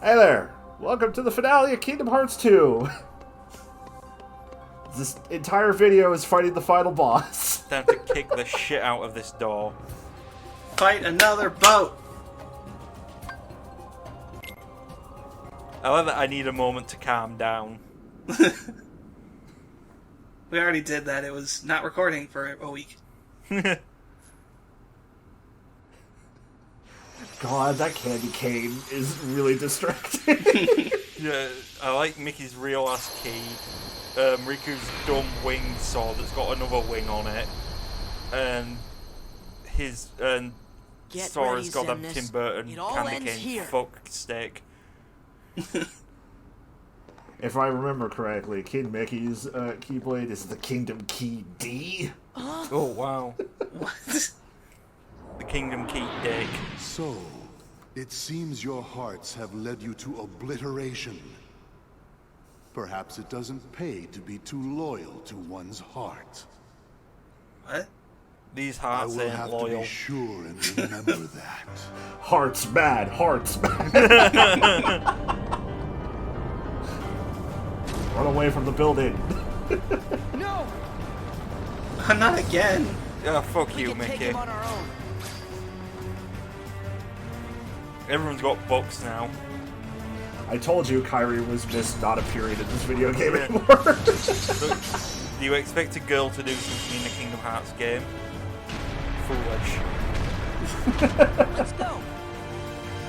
Hey there! Welcome to the finale of Kingdom Hearts 2! This entire video is fighting the final boss. Time to kick the shit out of this door. Fight another boat! I love that I need a moment to calm down. We already did that. It was not recording for a week. God, that candy cane is really distracting. Yeah, I like Mickey's real ass key. Riku's dumb winged sword that's got another wing on it. And his Sora's got that Tim Burton candy cane fuck stick. If I remember correctly, King Mickey's Keyblade is the Kingdom Key D. Oh wow. What? The Kingdom Key dick. So, it seems your hearts have led you to obliteration. Perhaps it doesn't pay to be too loyal to one's heart. What? These I hearts will ain't have to loyal. be sure and remember that. Hearts bad, hearts bad. Run away from the building. No! Not again. Yeah, fuck you, We can take Mickey. him on our own. Everyone's got books now. I told you Kyrie was just not appearing in this video game anymore. So, do you expect a girl to do something in a Kingdom Hearts game? Foolish. Let's go.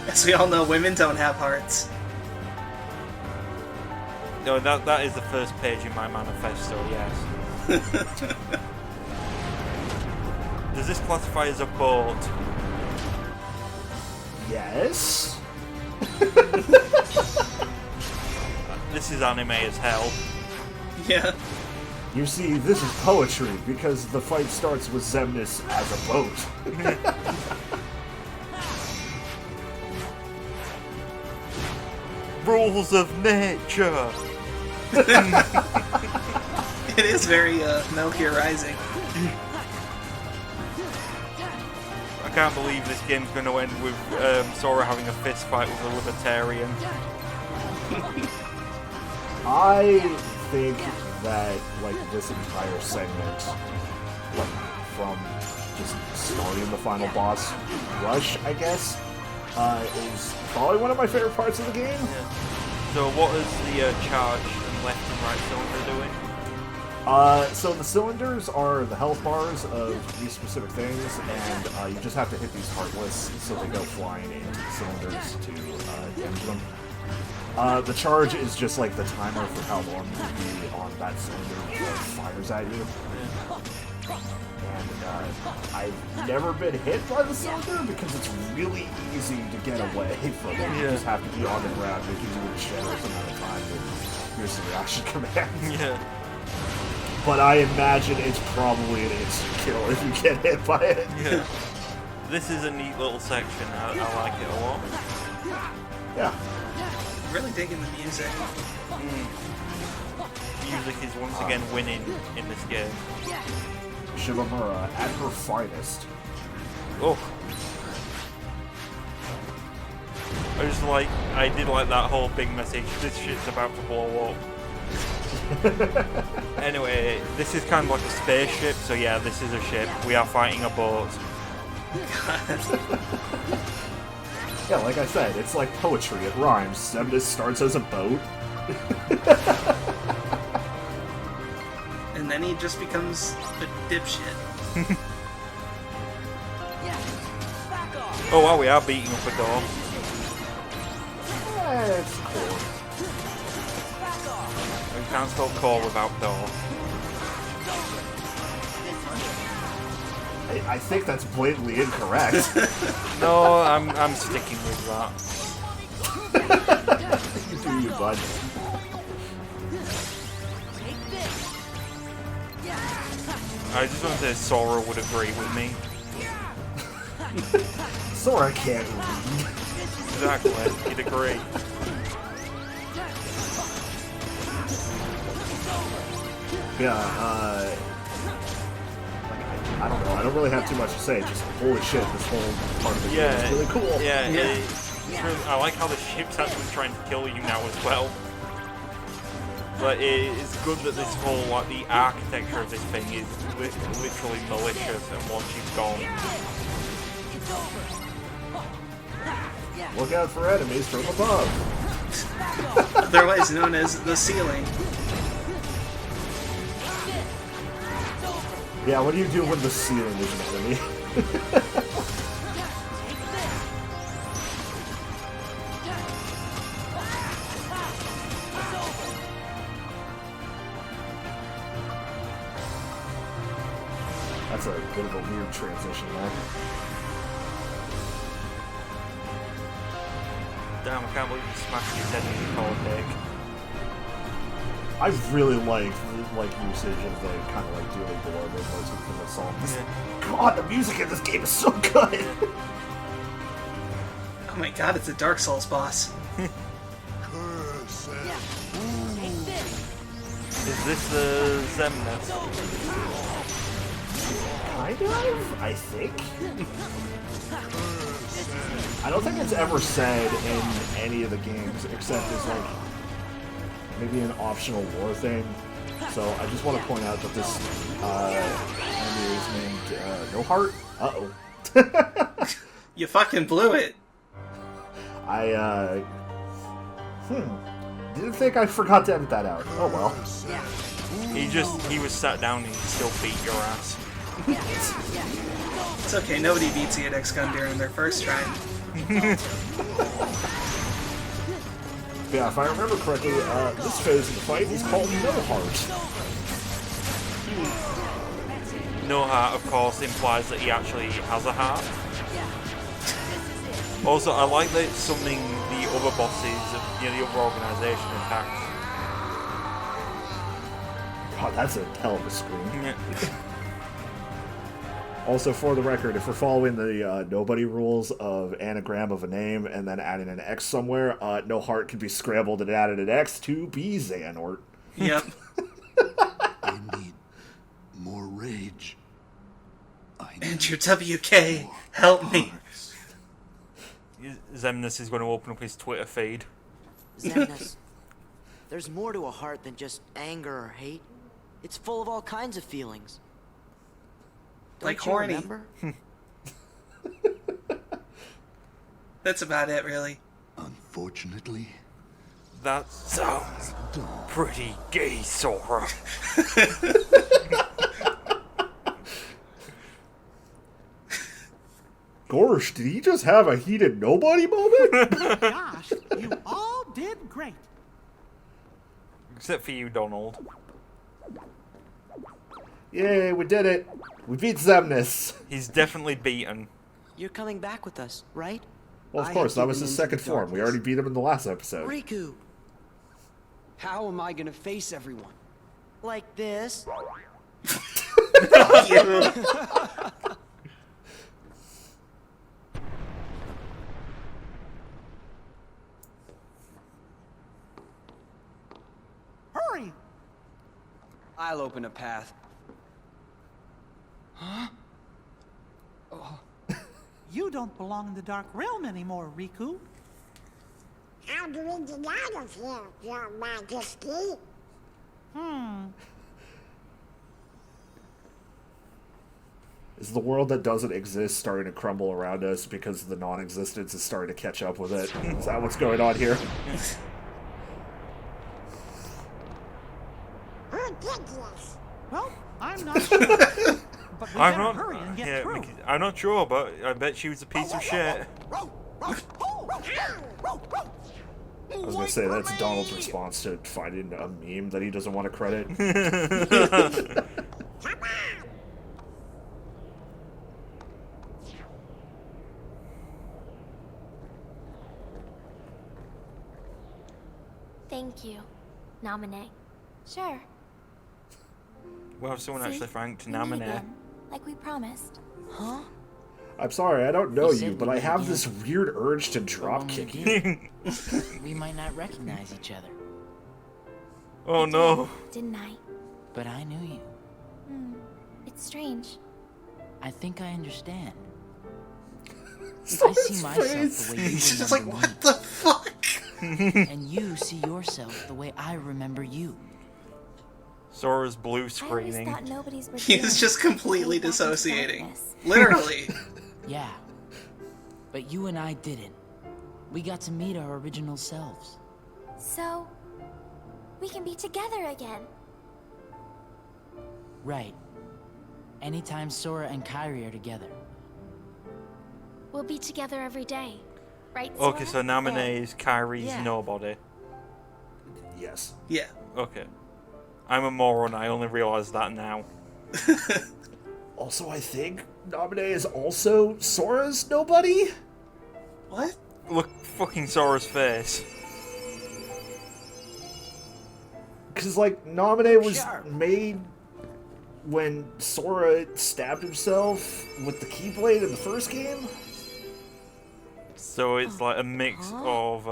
As we all know, women don't have hearts. No, that is the first page in my manifesto, yes. Does this classify as a boat? Yes? This is anime as hell. Yeah. You see, this is poetry, because the fight starts with Xemnas as a boat. Rules of nature! It is very Metal Gear Rising. I can't believe this game's going to end with Sora having a fist fight with a libertarian. I think that, like, this entire segment, like, from just starting the final boss rush, I guess, is probably one of my favorite parts of the game. Yeah. So what is the charge and left and right cylinder doing? So the cylinders are the health bars of these specific things, and you just have to hit these heartless so they go flying into the cylinders to damage them. The charge is just like the timer for how long you will be on that cylinder before it fires at you. And I've never been hit by the cylinder because it's really easy to get away from it. You just have to be on the ground, making do a generous amount of time with your reaction commands. Yeah. But I imagine it's probably an instant kill if you get hit by it. Yeah. This is a neat little section. I like it a lot. Yeah. Really digging the music. Music is once again winning in this game. Shimamura at her finest. Oh. I did like that whole big message. This shit's about to blow up. Anyway, this is kind of like a spaceship, so yeah, this is a ship. We are fighting a boat. Yeah, like I said, it's like poetry. It rhymes. Xemnas starts as a boat. And then he just becomes a dipshit. Back off. Oh wow, we are beating up a door. It's cool. Back off. We can't spell core without door. I think that's blatantly incorrect. No, I'm sticking with that. You do you, bud. Take this. I just want to say Sora would agree with me. Sora can't read. Exactly, he'd agree. Yeah, I don't know. I don't really have too much to say. Just holy shit, this whole part of the game is really cool. Yeah, Yeah. I like how the ship's actually trying to kill you now as well. But it's good that this whole, like, the architecture of this thing is literally malicious, and once you've gone, It's over. Look out for enemies from above. Back off. Otherwise known as the ceiling. It's over. Yeah, what do you do when the ceiling is an enemy? Take this. It's over. That's a bit of a weird transition there. damn, I can't believe you smashed his head in the cold dick. I really like usage of the kind of like dueling below the motif from the song. God, the music in this game is so good. Oh my god, it's a Dark Souls boss. Curse. Take this. Is this the Zemnis? It's over. Kind of, I think. I don't think it's ever said in any of the games, except as like maybe an optional war thing. So I just want to point out that this enemy is named No Heart. Uh-oh. You fucking blew it. I didn't think I forgot to edit that out. Oh well. He was sat down and he still beat your ass. It's okay, nobody beats you at XCOM on their first try. Yeah, if I remember correctly, this phase of the fight is called No Heart. No heart, of course, implies that he actually has a heart. Also, I like that it's something the other bosses of the other organization attacks. God, that's a hell of a scream. Yeah. Also, for the record, if we're following the nobody rules of anagram of a name and then adding an X somewhere, No Heart can be scrambled and added an X to be Xanort. Yep. I need more rage. I need Andrew WK, help me. hearts. Zemnis is going to open up his Twitter feed. Xemnas, there's more to a heart than just anger or hate. It's full of all kinds of feelings. Don't Like you horny. remember? That's about it, really. Unfortunately, That sounds pretty gay, Sora. Gosh, did he just have a heated nobody moment? Gosh, you all did great. Except for you, Donald. Yay, we did it. We beat Zemnis. He's definitely beaten. You're coming back with us, right? Well, of I course, have that was given his into second the form. We darkness. already beat him in the last episode. Riku, How am I gonna face everyone? like this. You. Hurry! I'll open a path. You don't belong in the Dark Realm anymore, Riku. How do we get out of here, Your Majesty? Is the world that doesn't exist starting to crumble around us because the non-existence is starting to catch up with it? Is that what's going on here? Ridiculous. Well, I'm not sure. But we I'm better not. hurry and get Yeah, through. Mickey, I'm not sure, but I bet she was a piece of shit. I was gonna say that's Donald's response to finding a meme that he doesn't want to credit. Come on. Thank you. Nominate. Sure. Well, someone See? actually franked We meet Namine. again, like we promised. Huh? I'm sorry, I don't know You said you, but we I meet have again. this weird urge to But drop when we kick you. do, we might not recognize each other. Oh no. Didn't I? But I knew you. It's strange. I think I understand. I see myself face. the way you He's just like, remember what the fuck? me, and you see yourself the way I remember you. Sora's blue I always screening. thought nobody's were He doomed was just to completely fade back into dissociating. darkness. Literally. Yeah. But you and I didn't. We got to meet our original selves. So, we can be together again. Right. Anytime Sora and Kairi are together. We'll be together every day. Right, Okay, so Sora? Namine is Kyrie's yeah. nobody. Yes. Yeah. Okay. I'm a moron, I only realise that now. Also, I think Naminé is also Sora's nobody? What? Look fucking Sora's face. Because, like, Naminé was Sharp. made when Sora stabbed himself with the Keyblade in the first game? So it's like a mix of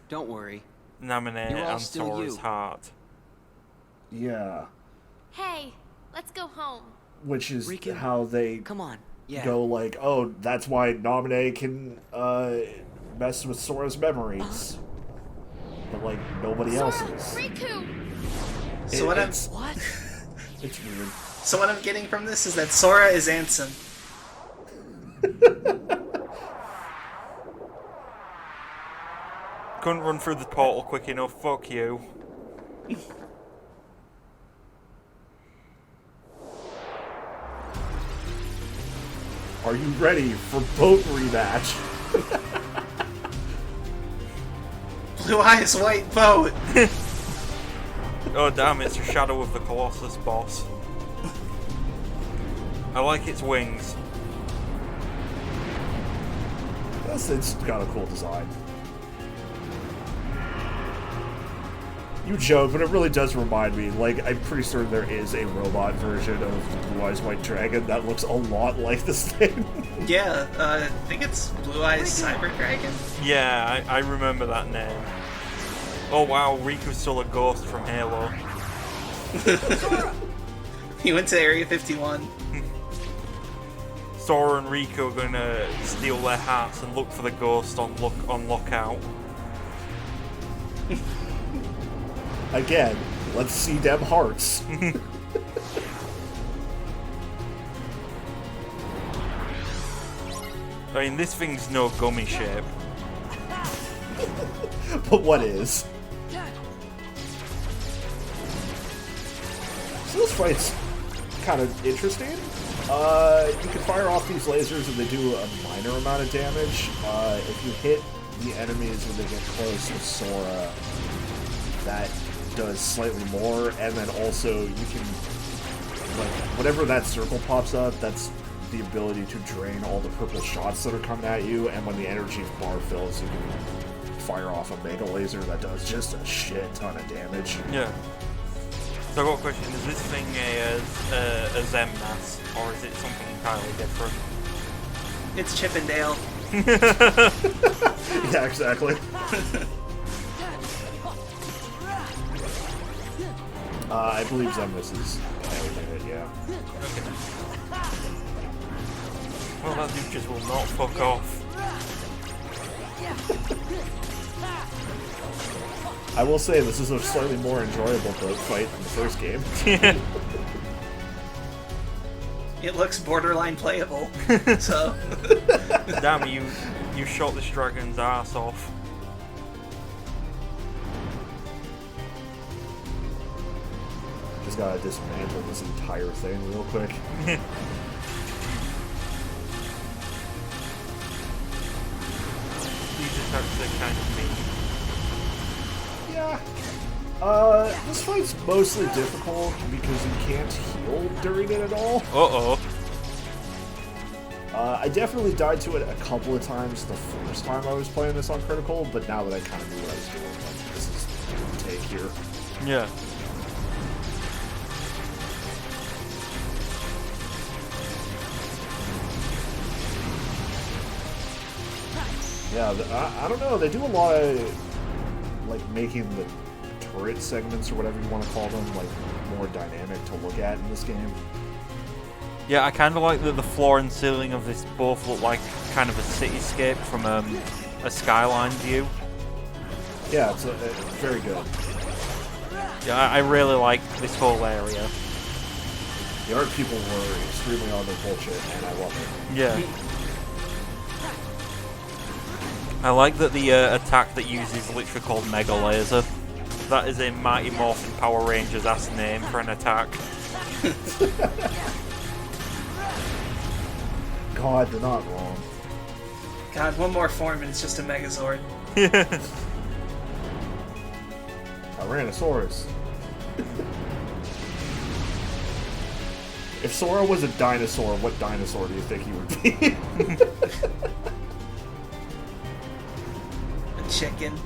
Don't worry. Namine You're all and still Sora's you. heart. Yeah. Hey, let's go home. Which is Riku, how they Come on. Yeah. go, like, oh, that's why Naminé can mess with Sora's memories. But, like, nobody else's. Riku! So what I'm What? It's weird. so what I'm getting from this is that Sora is Ansem. Couldn't run through the portal quick enough, fuck you. Are you ready for boat rematch? Blue Eyes White Boat. Oh damn, it's a Shadow of the Colossus boss. I like its wings. Yes, it's got a cool design. You joke, but it really does remind me, like, I'm pretty certain there is a robot version of the Blue Eyes White Dragon that looks a lot like this thing. Yeah, I think it's Blue Eyes Cyber Dragon. Yeah, I remember that name. Oh wow, Riku's still a ghost from Halo. He went to Area 51. Sora and Riku are gonna steal their hearts and look for the ghost on lookout. Again, let's see them hearts. I mean, this thing's no gummy shape. But what is? So this fight's kind of interesting. You can fire off these lasers and they do a minor amount of damage. If you hit the enemies when they get close with Sora, that does slightly more, and then also you can, like, whenever that circle pops up, that's the ability to drain all the purple shots that are coming at you, and when the energy bar fills, you can fire off a mega laser that does just a shit ton of damage. Yeah. So I've got a question, is this thing a Zemnas, or is it something entirely different? It's Chippendale. Yeah, exactly. I believe Zemnis is everything, yeah. Okay. Well, that dude just will not fuck off. I will say this is a slightly more enjoyable boat fight than the first game. It looks borderline playable. So Damn, you shot this dragon's ass off. Just gotta dismantle this entire thing real quick. You just actually kind of mean. Yeah. This fight's mostly difficult because you can't heal during it at all. Uh-oh. I definitely died to it a couple of times the first time I was playing this on Critical, but now that I kind of knew what I was doing, like, this is the take here. Yeah. Yeah, I don't know, they do a lot of, like, making the turret segments, or whatever you want to call them, like, more dynamic to look at in this game. Yeah, I kind of like that the floor and ceiling of this both look like kind of a cityscape from a skyline view. Yeah, it's very good. Yeah, I really like this whole area. The art people were extremely on their bullshit, and I love it. Yeah. I like that the attack that uses is literally called Mega Laser. That is a Mighty Morphin Power Rangers ass name for an attack. God, they're not wrong. God, one more form and it's just a Megazord. Tyrannosaurus. If Sora was a dinosaur, what dinosaur do you think he would be? A chicken.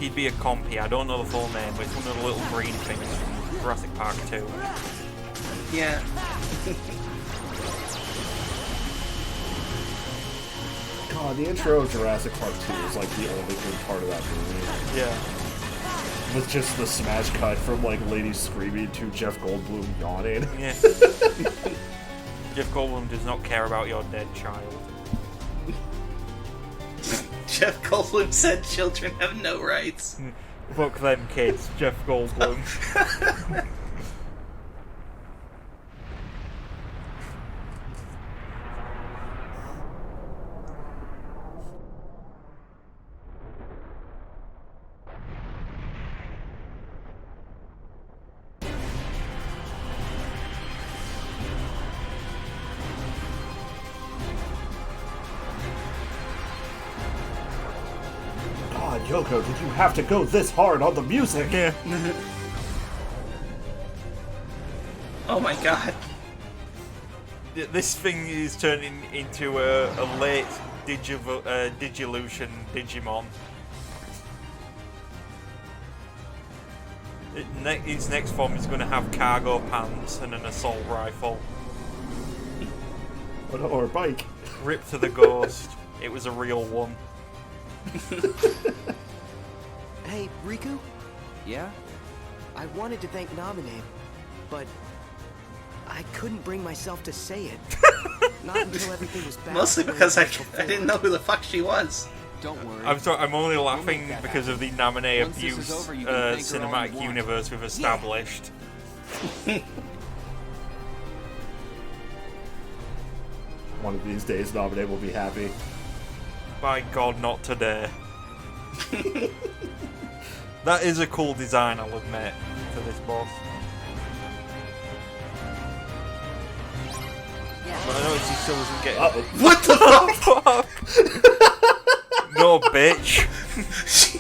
He'd be a compy. I don't know the full name, but it's one of the little green things from Jurassic Park 2. Yeah. God, the intro of Jurassic Park 2 is like the only good part of that movie. Yeah. With just the smash cut from like ladies screaming to Jeff Goldblum yawning. Yeah. Jeff Goldblum does not care about your dead child. Jeff Goldblum said children have no rights. Fuck them kids, Jeff Goldblum. God, Yoko, did you have to go this hard on the music? Yeah. Oh my god. This thing is turning into a late Digilution Digimon. Its next form is going to have cargo pants and an assault rifle. Or a bike. Rip to the ghost. It was a real one. Hey, Riku? Yeah? I wanted to thank Naminé, but I couldn't bring myself to say it. Not until everything was back. Mostly the way because it I was didn't before. know who the fuck she was. Don't worry. I'm sorry, I'm only laughing because of the Naminé Once this abuse is over, you can thank her all you cinematic want. universe we've established. One of these days, Naminé will be happy. By God, not today. That is a cool design, I'll admit, for this boss. But I noticed he still doesn't get it. What the fuck? No, bitch.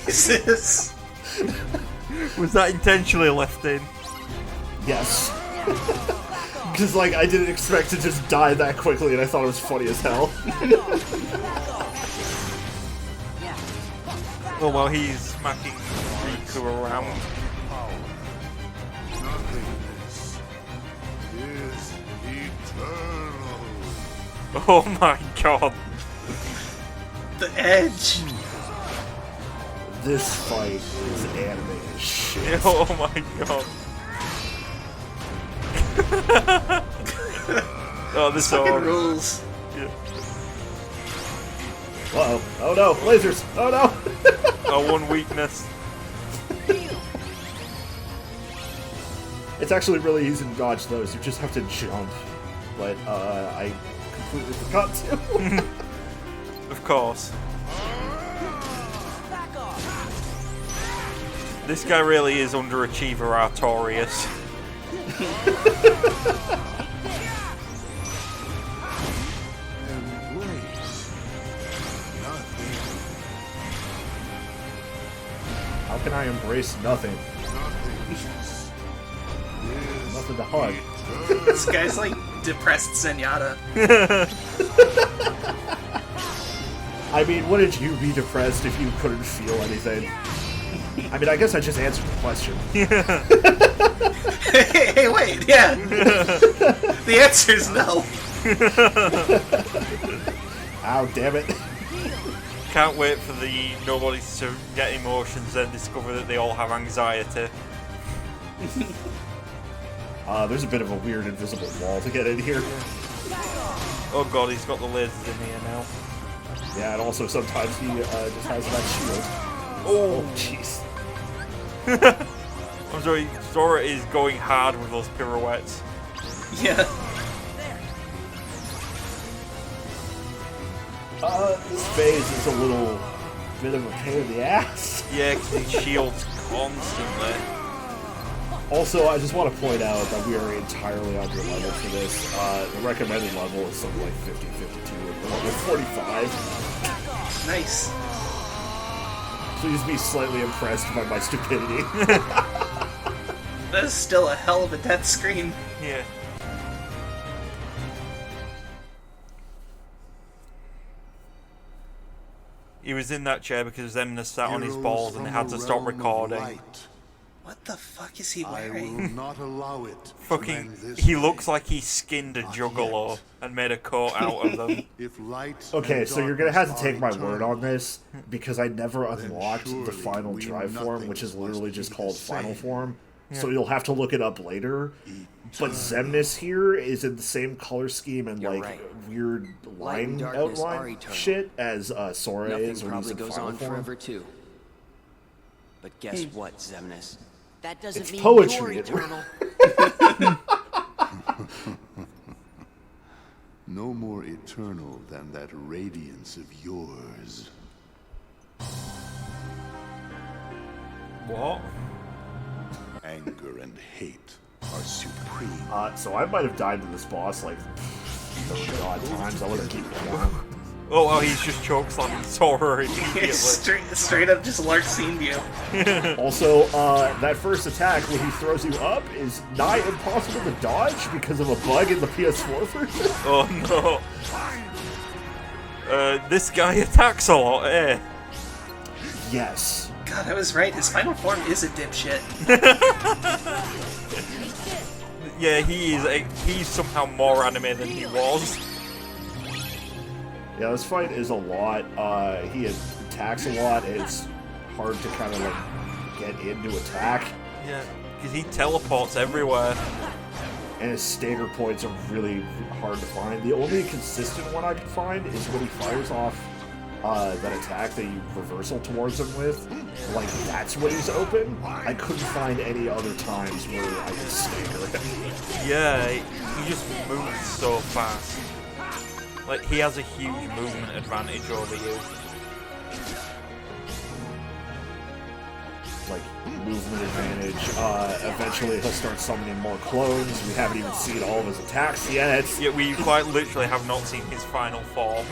Jesus. Was that intentionally left in? Yes. Because, like, I didn't expect to just die that quickly, and I thought it was funny as hell. Oh, well, he's smacking Riku around. Nothingness is eternal. Oh my God. The edge. This fight is anime as shit. Oh my God. Oh, this Fucking sword. rules. Yeah. Uh-oh. Oh no, lasers! Oh no! Our one weakness. It's actually really easy to dodge those, you just have to jump. But, I completely forgot to. Of course. This guy really is underachiever Artorias. Embrace nothing. How can I embrace nothing? Nothingness is Nothing to hug. This guy's like depressed Zenyatta. I mean, wouldn't you be depressed if you couldn't feel anything? I mean, I guess I just answered the question. Hey, wait, yeah. The answer's no. Ow, damn it. Can't wait for the nobodies to get emotions and discover that they all have anxiety. There's a bit of a weird invisible wall to get in here. Oh god, he's got the lasers in here now. Yeah, and also sometimes he just has that shield. Oh, jeez. I'm sorry, Sora is going hard with those pirouettes. Yeah. This phase is a little bit of a pain in the ass. Yeah, because he shields constantly. Also, I just want to point out that we are entirely under level for this. The recommended level is something like 50, 52, and we're level 45. Nice. Please be slightly impressed by my stupidity. That is still a hell of a death screen. Yeah. He was in that chair because Zemnis sat on his balls and they had to stop recording. What the fuck is he I will wearing? not allow it to Fucking, end this he way. looks like he skinned a juggalo yet. and made a coat out of them. If light Okay, and so you're gonna have to darkness take my are word eternal, on this, because I never unlocked the surely final we drive form, nothing which is must literally be just the called final same. form. So you'll have to look it up later. But Zemnis here is in the same color scheme and You're like right. weird Light and line darkness are outline eternal. shit as Sora Nothing is when he's probably in goes final on form. forever too. But guess what, Zemnis? That doesn't It's mean poetry. you're eternal. no more eternal than that radiance of yours. What? Anger and hate are supreme. So I might have died to this boss like 30 odd times. I would have kept going. Oh, well, he's just chokeslamming Sora immediately. straight up just Larksined you. Also, that first attack when he throws you up is nigh impossible to dodge because of a bug in the PS4 version. Oh no. This guy attacks a lot, eh? Yes. God, I was right. His final form is a dipshit. Yeah, he's somehow more anime than he was. Yeah, this fight is a lot. He attacks a lot. It's hard to kind of like get into attack. Yeah, because he teleports everywhere. And his stagger points are really hard to find. The only consistent one I can find is when he fires off that attack that you reversal towards him with. Like, that's when he's open. I couldn't find any other times where I could stagger him. Yeah, he just moves so fast. Like, he has a huge movement advantage over you. Like, movement advantage. Eventually he'll start summoning more clones. We haven't even seen all of his attacks yet. Yeah, we quite literally have not seen his final form.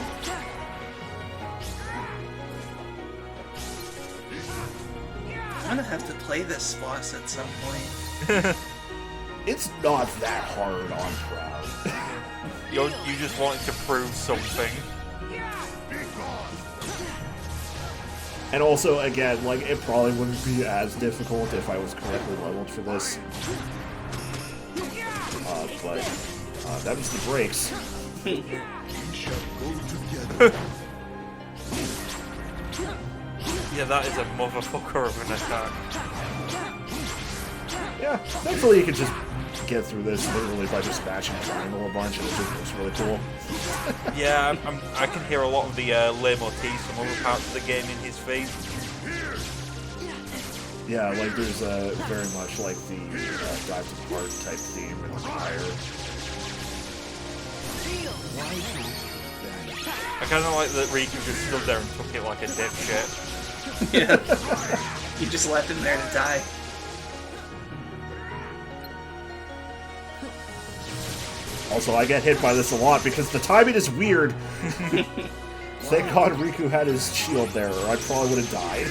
I'm gonna have to play this boss at some point. It's not that hard on Proud. You just wanted to prove something. And also, again, like, it probably wouldn't be as difficult if I was correctly leveled for this. But them's the breaks. Yeah, that is a motherfucker of an attack. Yeah, thankfully you can just get through this literally by just smashing triangle a bunch, and it just looks really cool. Yeah, I can hear a lot of the leitmotifs from other parts of the game in his feet. Yeah, like there's very much like the Drive to the Heart type theme in the Fire. I kind of like that Riku just stood there and took it like a dipshit. Yeah. You just left him there to die. Also, I get hit by this a lot because the timing is weird. Thank God Riku had his shield there, or I probably would have died.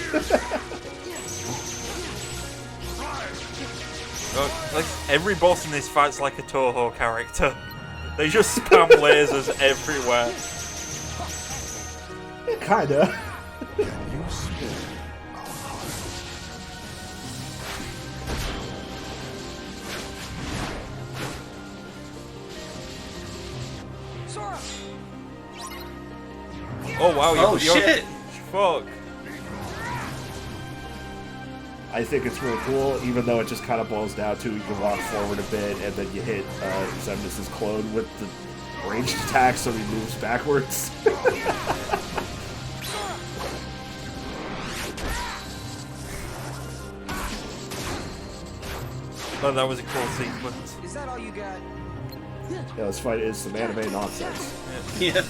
Like, every boss in this fight's like a Toho character. They just spam lasers everywhere. Kinda. Sora! Oh wow, Oh, you're shit! Fuck. I think it's really cool, even though it just kind of boils down to you can walk forward a bit and then you hit Xemnas' clone with the ranged attack so he moves backwards. Oh, that was a cool sequence. Is that all you got? Yeah, this fight is some anime nonsense. Yeah.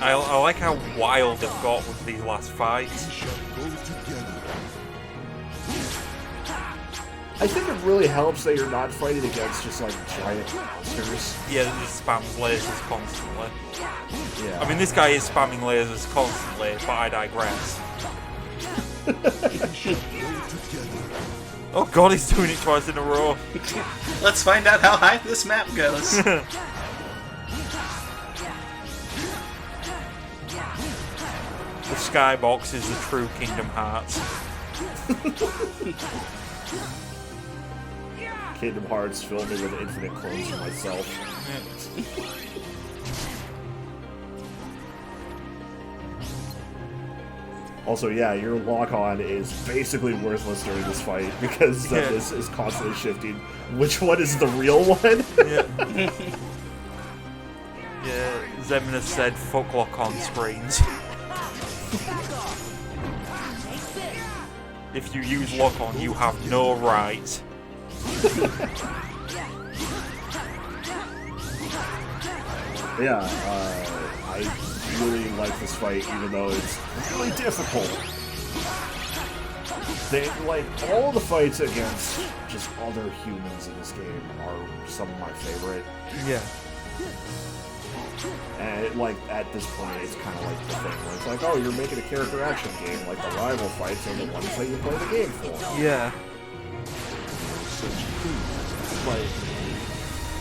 I like how wild they've got with these last fights. I think it really helps that you're not fighting against just like giant monsters. Yeah, that just spams lasers constantly. Yeah. I mean, this guy is spamming lasers constantly, but I digress. Oh god, he's doing it twice in a row. Let's find out how high this map goes. The skybox is the true Kingdom Hearts. Kingdom Hearts filled me with infinite clones of myself. Also, yeah, your lock-on is basically worthless during this fight because Xemnas is constantly shifting. Which one is the real one? Yeah, Xemnas said fuck lock-on screens. If you use lock-on, you have no right. Yeah, I really like this fight, even though it's really difficult. They, like, all the fights against just other humans in this game are some of my favorite. Yeah. And, like, at this point, it's kind of like the thing where it's like, oh, you're making a character action game, like the rival fights are the ones that you play the game for. Yeah. But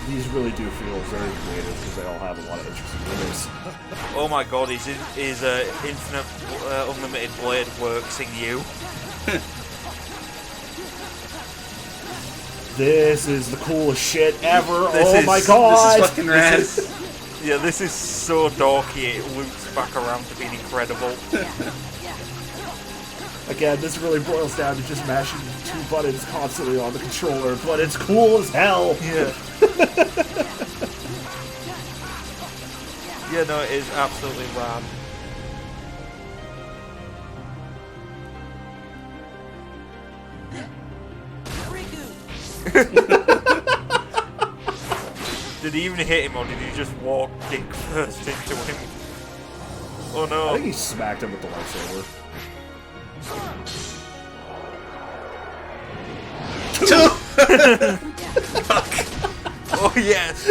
these really do feel very creative because they all have a lot of interesting winners. Oh my god, is Infinite Unlimited Blade works in you? This is the coolest shit ever. This Oh is- my god! This is fucking rad. Yeah, this is so dorky, it loops back around to being incredible. Again, this really boils down to just mashing two buttons constantly on the controller, but it's cool as hell! Yeah. Yeah, no, it is absolutely rad. Did he even hit him, or did he just walk dick first into him? Oh no. I think he smacked him with the lightsaber. Oh yes!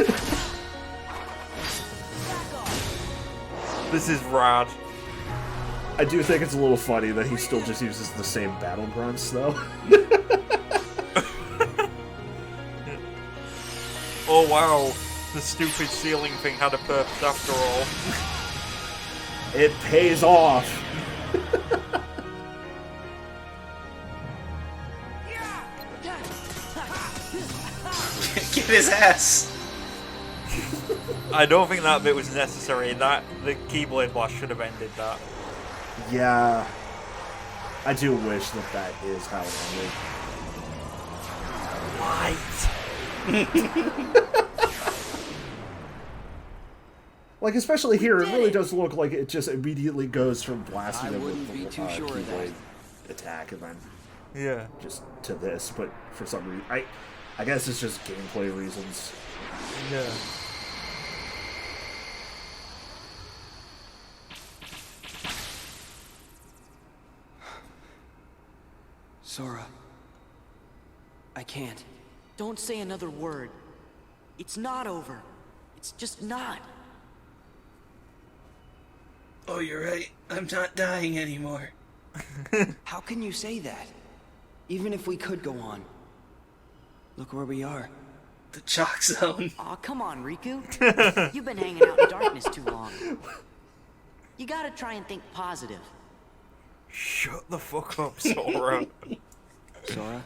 This is rad. I do think it's a little funny that he still just uses the same battle grunts, though. Oh wow, the stupid ceiling thing had a purpose after all. It pays off! Get his ass! I don't think that bit was necessary. The Keyblade blast should have ended that. Yeah. I do wish that is how it ended. Like, especially here, it really does look like it just immediately goes from blasting him with the Keyblade attack and then Yeah. just to this, but for some reason, I guess it's just gameplay reasons. Yeah. Sora. I can't. Don't say another word. It's not over. It's just not. Oh, you're right. I'm not dying anymore. How can you say that? Even if we could go on. Look where we are. The chalk zone. Aw, come on, Riku. You've been hanging out in darkness too long. You gotta try and think positive. Shut the fuck up, Sora. Sora?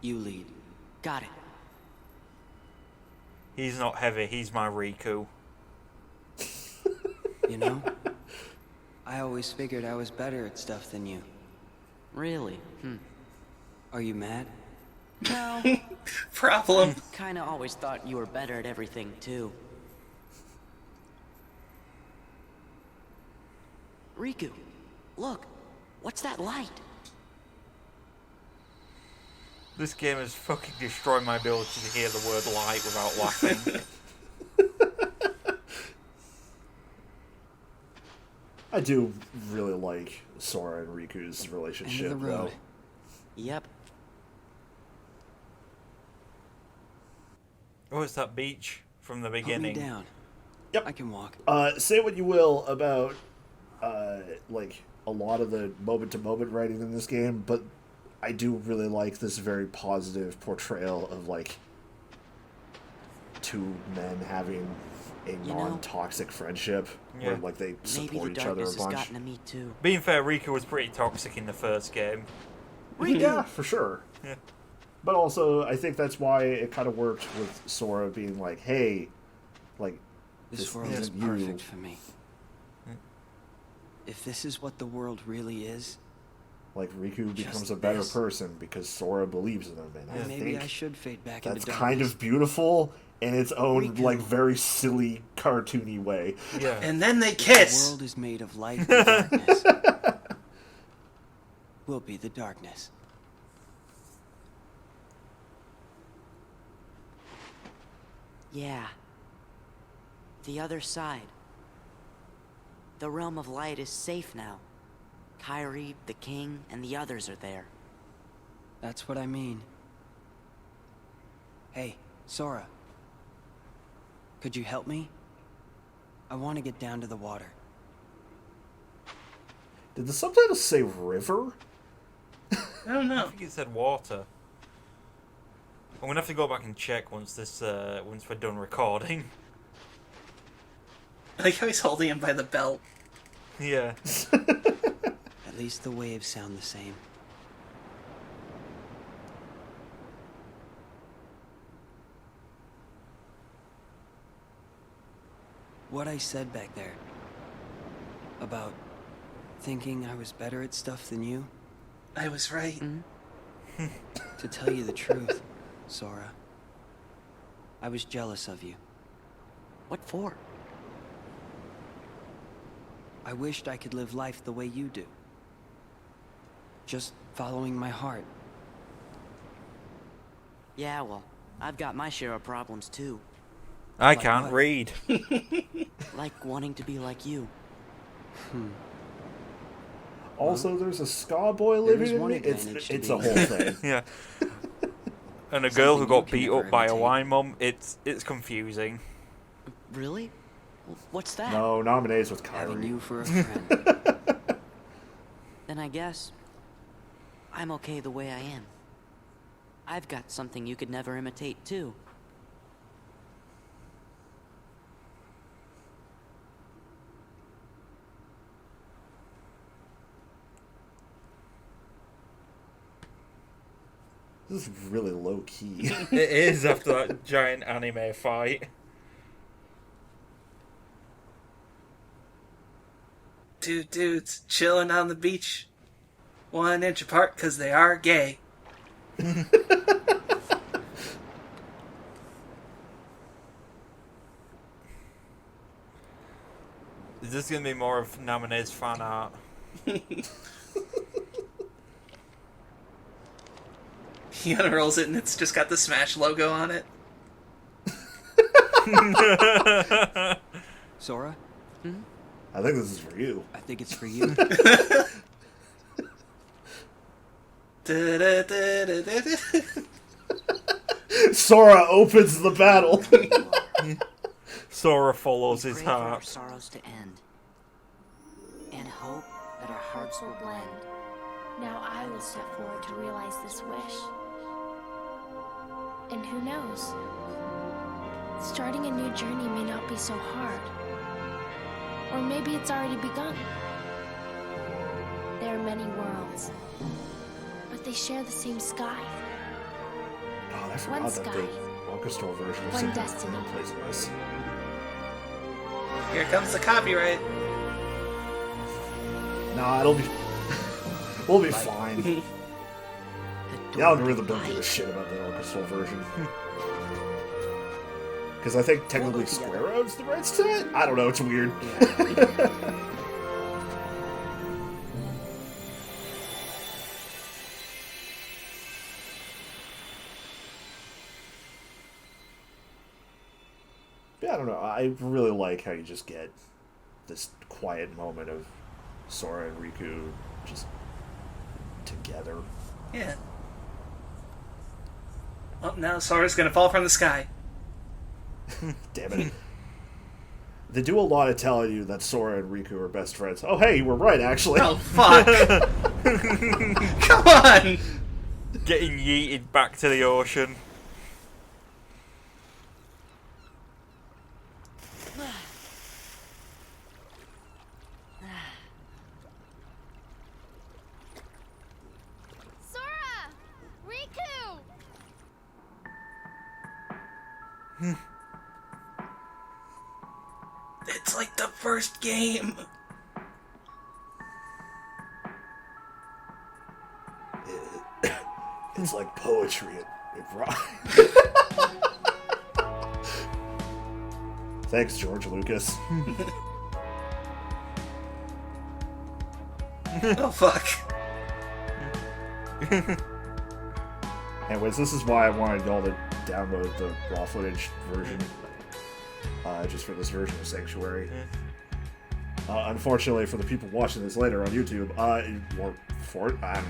You lead. Got it. He's not heavy, he's my Riku. You know? I always figured I was better at stuff than you. Really? Are you mad? No. Problem. Kinda always thought you were better at everything, too. Riku, look. What's that light? This game has fucking destroyed my ability to hear the word light without laughing. I do really like Sora and Riku's End relationship, of the though. road. Yep. Oh, it's that beach from the Put me beginning. down. Yep. I can walk. Say what you will about, like, a lot of the moment-to-moment writing in this game, but I do really like this very positive portrayal of, like, two men having a non-toxic friendship, where, Yeah. like, they Maybe the support each other a darkness has bunch. gotten to me, too. Being fair, Riku was pretty toxic in the first game. Yeah, for sure. Yeah. But also, I think that's why it kind of worked with Sora being like, hey, like, This world isn't is you. perfect for me. If this is what the world really is, Like, Riku becomes Just a better this. person because Sora believes in him. And I maybe think I should fade back that's into kind darkness. of beautiful in its own, Riku. like, very silly, cartoony way. Yeah. And then they The kiss. world is made of light and darkness. We'll be the darkness. Yeah. The other side. The realm of light is safe now. Kairi, the king, and the others are there. That's what I mean. Hey, Sora. Could you help me? I want to get down to the water. Did the subtitles say river? I don't I know. think it said water. I'm gonna have to go back and check once once we're done recording. I like how he's holding him by the belt. Yeah. At least the waves sound the same. What I said back there about thinking I was better at stuff than you, I was right. to tell you the truth, Sora, I was jealous of you. What for? I wished I could live life the way you do. Just following my heart. Yeah, well, I've got my share of problems too. I Like can't what? read. Like wanting to be like you. Also, there's a ska boy there living is in one me. It's advantage to a being- whole thing. Yeah. And a girl who Something you got can beat never up by a imitate. wine mum, it's confusing. Really? What's that? No, Nominates with Having Kyrie. you for a friend. Then I guess I'm okay the way I am. I've got something you could never imitate too. This is really low key. It is after that giant anime fight. Two dudes chilling on the beach, 1 inch apart because they are gay. Is this gonna be more of Namine's fan art? He unrolls it and it's just got the Smash logo on it. Sora, I think this is for you. I think it's for you. Da-da-da-da-da-da. Sora opens the battle. Sora follows We his pray for our heart. sorrows to end, and hope that our Hearts will blend. Now I will step forward to realize this wish. And who knows? Starting a new journey may not be so hard. Or maybe it's already begun. There are many worlds, but they share the same sky. Oh, I One forgot that sky. the orchestral version of One Symphony destiny. plays this. Here comes the copyright. Nah, it'll be We'll be fine. The algorithm don't give a shit about the orchestral version. Because I think technically Square owns the rights to it? I don't know, it's weird. Yeah, I don't know. I really like how you just get this quiet moment of Sora and Riku just together. Yeah. Well, now Sora's gonna fall from the sky. Damn it. They do a lot of telling you that Sora and Riku are best friends. Oh, hey, you were right, actually. Oh, fuck. Come on! Getting yeeted back to the ocean. Sora! Riku! It's like the first game. It's like poetry. It rhymes. Thanks, George Lucas. Oh, fuck. Anyways, this is why I wanted y'all to download the raw footage version. Just for this version of Sanctuary. Unfortunately, for the people watching this later on YouTube, or for it, I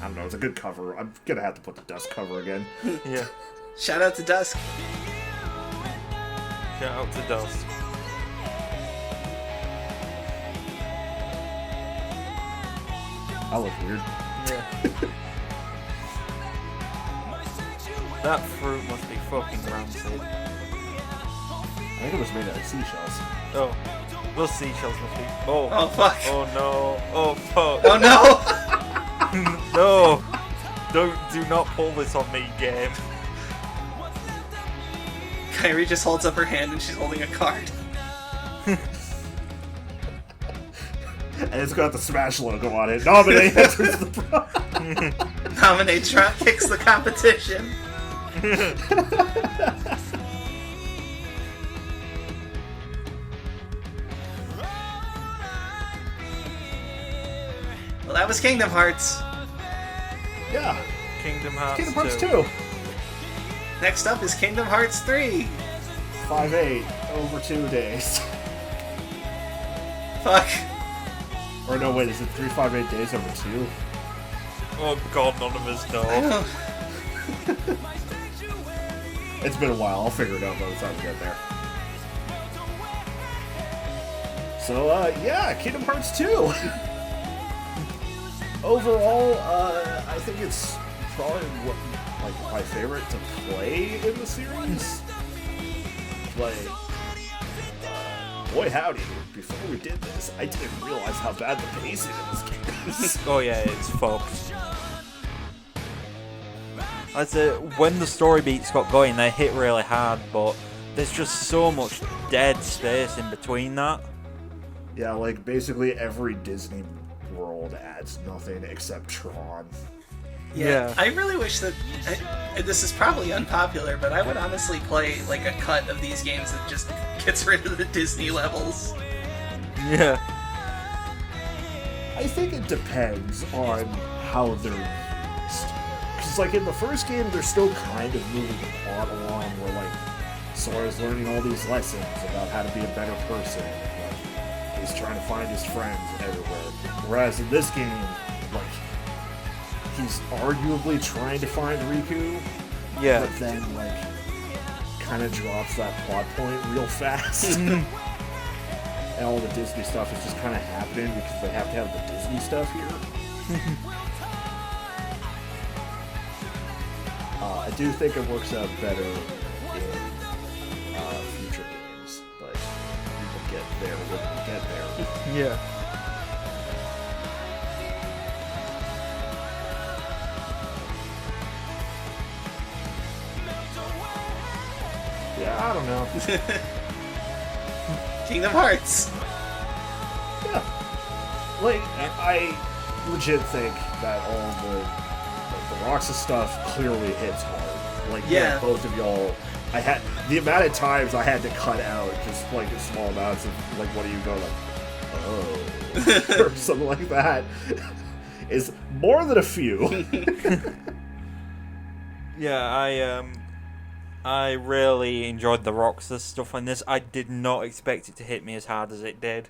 don't know, it's a good cover. I'm gonna have to put the Dusk cover again. Yeah. Shout out to Dusk. Shout out to Dusk. I look weird. Yeah. That fruit must be fucking rancid. I think it was made out of seashells. Oh. Those seashells must be... Oh. Oh, fuck. Oh, no. Oh, fuck. Oh, no! No. Do not pull this on me, game. Kairi just holds up her hand and she's holding a card. And it's got the Smash logo on it. Nominate enters the pro. Nominate Trump kicks the competition. Well, that was Kingdom Hearts. Yeah. Kingdom Hearts Kingdom Hearts 2. 2. Next up is Kingdom Hearts 3. 5/8 over 2 days. Fuck. Or no, wait, is it 358 days over 2? Oh god, none of us know. It's been a while. I'll figure it out by the time we get there. So, yeah, Kingdom Hearts 2. Overall, I think it's probably my favorite to play in the series. Boy howdy, before we did this, I didn't realize how bad the pacing in this game is. Oh yeah, it's fucked. I'd say when the story beats got going, they hit really hard, but there's just so much dead space in between that. Yeah, like basically every Disney world adds nothing except Tron. Yeah. I really wish that... this is probably unpopular, but I would honestly play like a cut of these games that just gets rid of the Disney levels. Yeah. I think it depends on how they're used. Because, like, in the first game, they're still kind of moving the plot along where, like, Sora's learning all these lessons about how to be a better person. And, like, he's trying to find his friends everywhere. Whereas in this game, like, he's arguably trying to find Riku. Yeah. But then, like, kind of drops that plot point real fast. And all the Disney stuff is just kind of happening because they have to have the Disney stuff here. I do think it works out better in future games, but we will get there when we get there. Yeah. Yeah, I don't know. Kingdom Hearts. Yeah. Like, legit think that all the Roxas stuff clearly hits hard. Like, Yeah. both of y'all, I had the amount of times I had to cut out just like small amounts of like, what do you go like, oh, or something like that, is more than a few. Yeah, I really enjoyed the Roxas stuff on this. I did not expect it to hit me as hard as it did.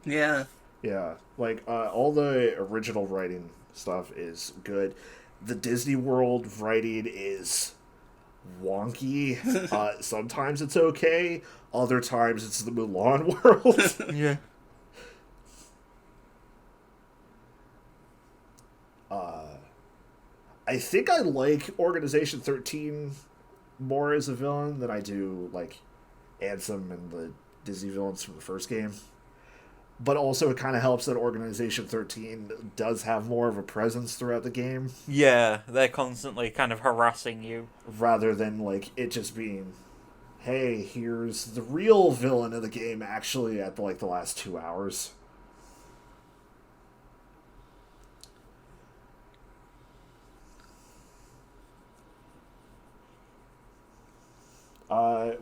Yeah. Yeah, like, all the original writing stuff is good. The Disney World writing is wonky. Sometimes it's okay, other times it's the Mulan world. Yeah. I think I like Organization 13 more as a villain than I do, like, Ansem and the Disney villains from the first game. But also it kind of helps that Organization 13 does have more of a presence throughout the game. Yeah, they're constantly kind of harassing you. Rather than, like, it just being, hey, here's the real villain of the game actually at, like, the last 2 hours.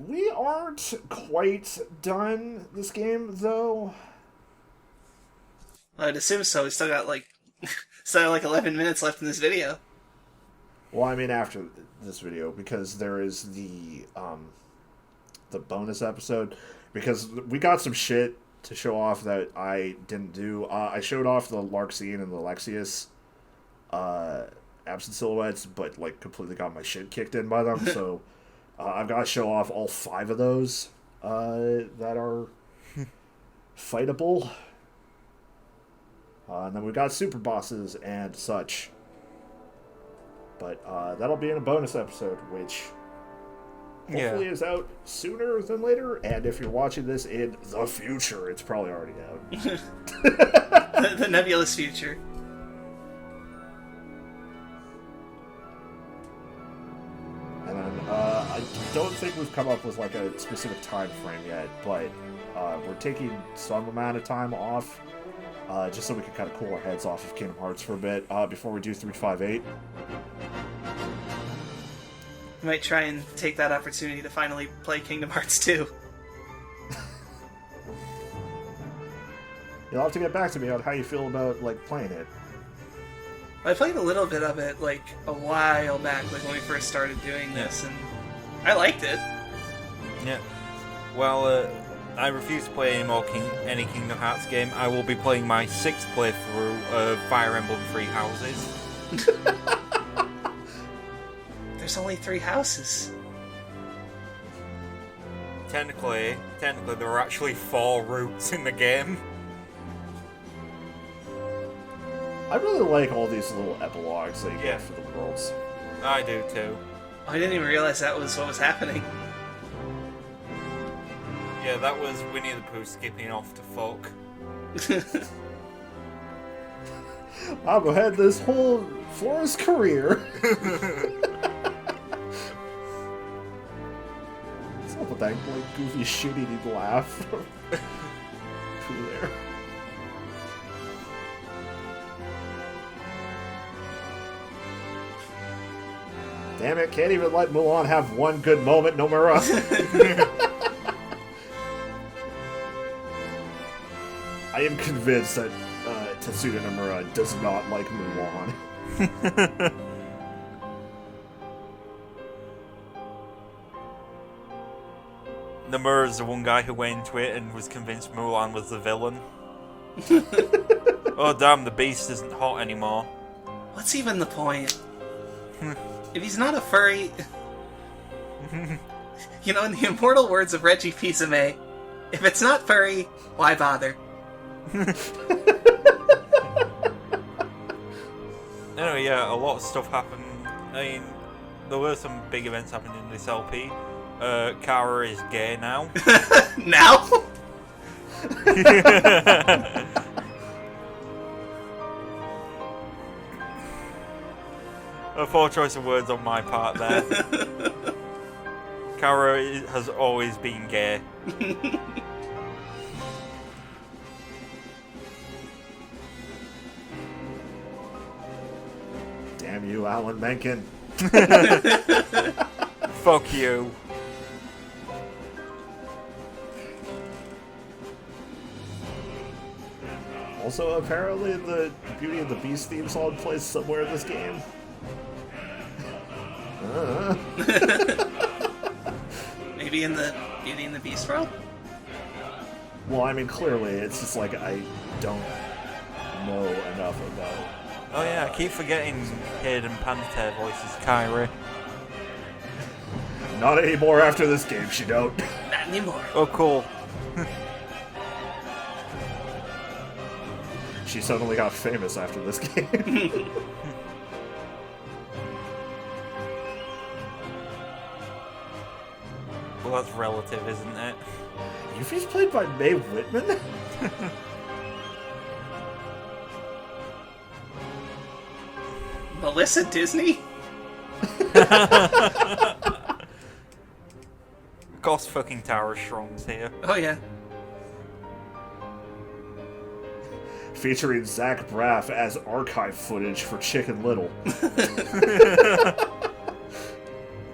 We aren't quite done this game, though. I'd assume so. We still got like 11 minutes left in this video. Well, I mean after this video, because there is the bonus episode, because we got some shit to show off that I didn't do. I showed off the Larxene and the Lexius absent silhouettes, but like completely got my shit kicked in by them, so I've got to show off all 5 of those that are fightable. And then we got super bosses and such. But that'll be in a bonus episode, which hopefully is out sooner than later. And if you're watching this in the future, it's probably already out. The nebulous future. And then I don't think we've come up with like a specific time frame yet, but we're taking some amount of time off. Just so we can kind of cool our heads off of Kingdom Hearts for a bit before we do 358. I might try and take that opportunity to finally play Kingdom Hearts 2. You'll have to get back to me on how you feel about like playing it. I played a little bit of it like a while back, like when we first started doing this, and I liked it. Yeah. Well, I refuse to play any Kingdom Hearts game. I will be playing my 6th playthrough of Fire Emblem 3 Houses. There's only 3 houses. Technically, there are actually 4 routes in the game. I really like all these little epilogues that you get for the worlds. I do too. I didn't even realize that was what was happening. Yeah, that was Winnie the Pooh skipping off to folk. I've had this whole forest career. What's up with that like goofy shit-eating laugh? Through there. Damn it, can't even let Mulan have one good moment, Nomura. I am convinced that Tetsuya Nomura does not like Mulan. Nomura's the one guy who went into it and was convinced Mulan was the villain. Oh damn, the beast isn't hot anymore. What's even the point? If he's not a furry... You know, in the immortal words of Reggie Fils-Aimé, if it's not furry, why bother? Anyway, yeah, a lot of stuff happened. I mean, there were some big events happening in this LP. Kara is gay now. Now? A poor choice of words on my part there. Kara has always been gay. Damn you, Alan Menken. Fuck you. Also, apparently the Beauty and the Beast theme song plays somewhere in this game. Maybe in the Beauty and the Beast world? Well, I mean, clearly, it's just like I don't know enough about. Oh yeah, I keep forgetting Hayden Panettiere voices Kyrie. Not anymore after this game, she don't. Not anymore. Oh, cool. She suddenly got famous after this game. Well, that's relative, isn't it? Yuffie's played by Mae Whitman? Melissa Disney? Ghost fucking Tower Strong's here. Oh, yeah. Featuring Zach Braff as archive footage for Chicken Little.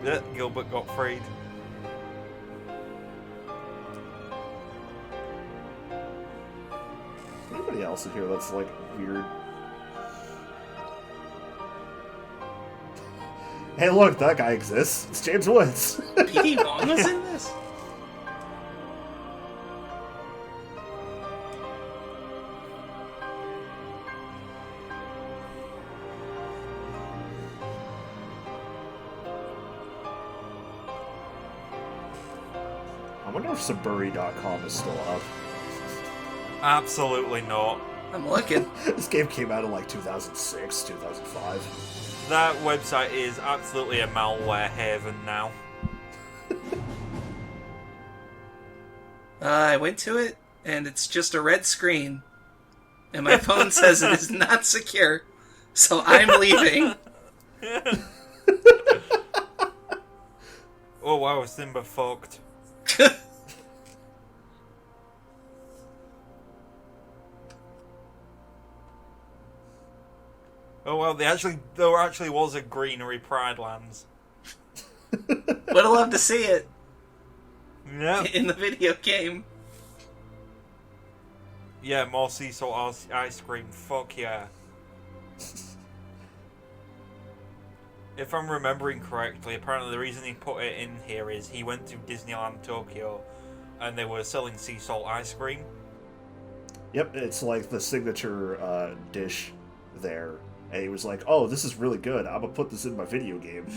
Yeah, Gilbert Gottfried. Anybody else in here that's like weird? Hey, look, that guy exists. It's James Woods. P.D. Wong was in this? I wonder if Saburi.com is still up. Absolutely not. I'm looking. This game came out in like 2006, 2005. That website is absolutely a malware haven now. I went to it, and it's just a red screen. And my phone says it is not secure, so I'm leaving. Oh wow, Simba fucked. Oh well, there actually was a greenery Pride Lands. Would have loved to see it. Yeah. In the video game. Yeah, more sea salt ice cream. Fuck yeah. If I'm remembering correctly, apparently the reason he put it in here is he went to Disneyland Tokyo and they were selling sea salt ice cream. Yep, it's like the signature dish there. And he was like, oh, this is really good. I'm going to put this in my video game.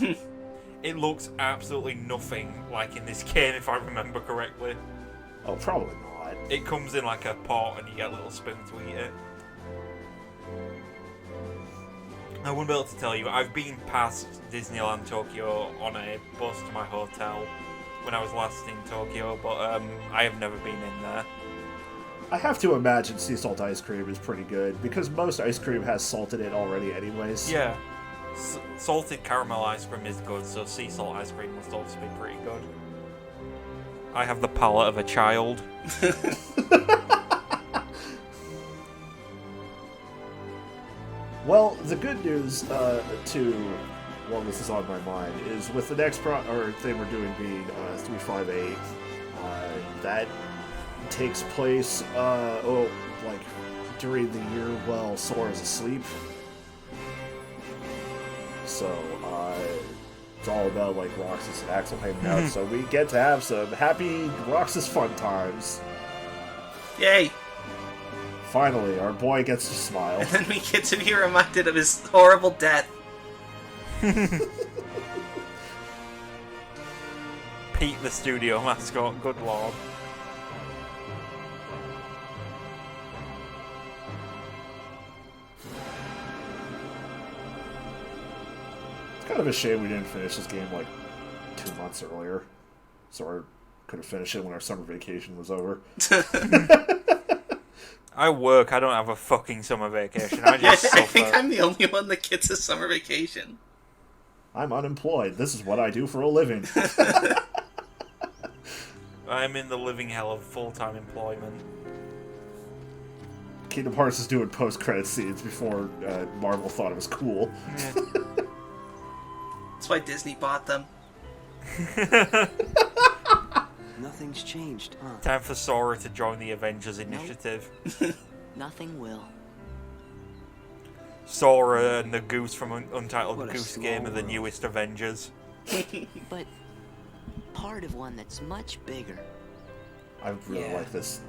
It looks absolutely nothing like in this game, if I remember correctly. Oh, probably not. It comes in like a pot and you get a little spoon to eat it. I wouldn't be able to tell you. I've been past Disneyland Tokyo on a bus to my hotel when I was last in Tokyo, but I have never been in there. I have to imagine sea salt ice cream is pretty good, because most ice cream has salt in it already anyways. Yeah. Salted caramel ice cream is good, so sea salt ice cream must also be pretty good. I have the palate of a child. Well, the good news, while this is on my mind, is with the next thing we're doing being 358, that takes place, like, during the year while Sora's asleep. So, it's all about, like, Roxas and Axel hanging out, so we get to have some happy Roxas fun times. Yay! Finally, our boy gets to smile. And then we get to be reminded of his horrible death. Pete the studio mascot, good lord. It's kind of a shame we didn't finish this game like 2 months earlier. So we could have finished it when our summer vacation was over. I work, I don't have a fucking summer vacation. I just I suffer. think I'm the only one that gets a summer vacation. I'm unemployed. This is what I do for a living. I'm in the living hell of full-time employment. Kingdom Hearts is doing post-credit scenes before Marvel thought it was cool. Yeah. That's why Disney bought them. Nothing's changed, huh? Time for Sora to join the Avengers Initiative. Nothing will. Sora and the Goose from Untitled What a Goose small Game are the world. newest Avengers. But part of one that's much bigger. I really Yeah. like this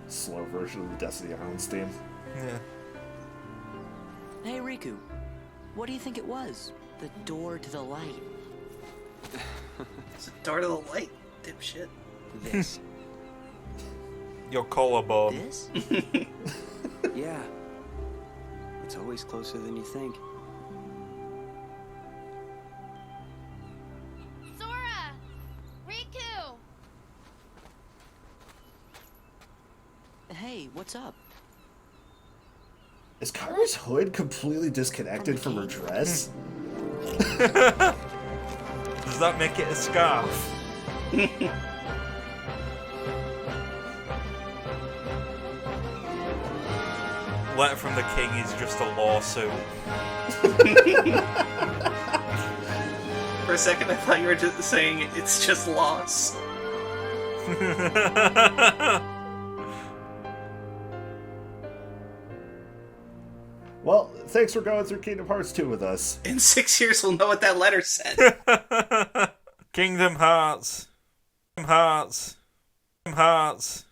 slow version of the Destiny Islands theme. Yeah. Hey, Riku. What do you think it was? The door to the light. It's a door to the light, dipshit. This. Your collarbone. This? Yeah. It's always closer than you think. Sora! Riku! Hey, what's up? Is Kairi's hood completely disconnected from her dress? Does that make it a scarf? Letter from the King is just a lawsuit. For a second, I thought you were just saying it's just loss. Well, thanks for going through Kingdom Hearts 2 with us. In 6 years, we'll know what that letter said. Kingdom Hearts. Kingdom Hearts. Kingdom Hearts.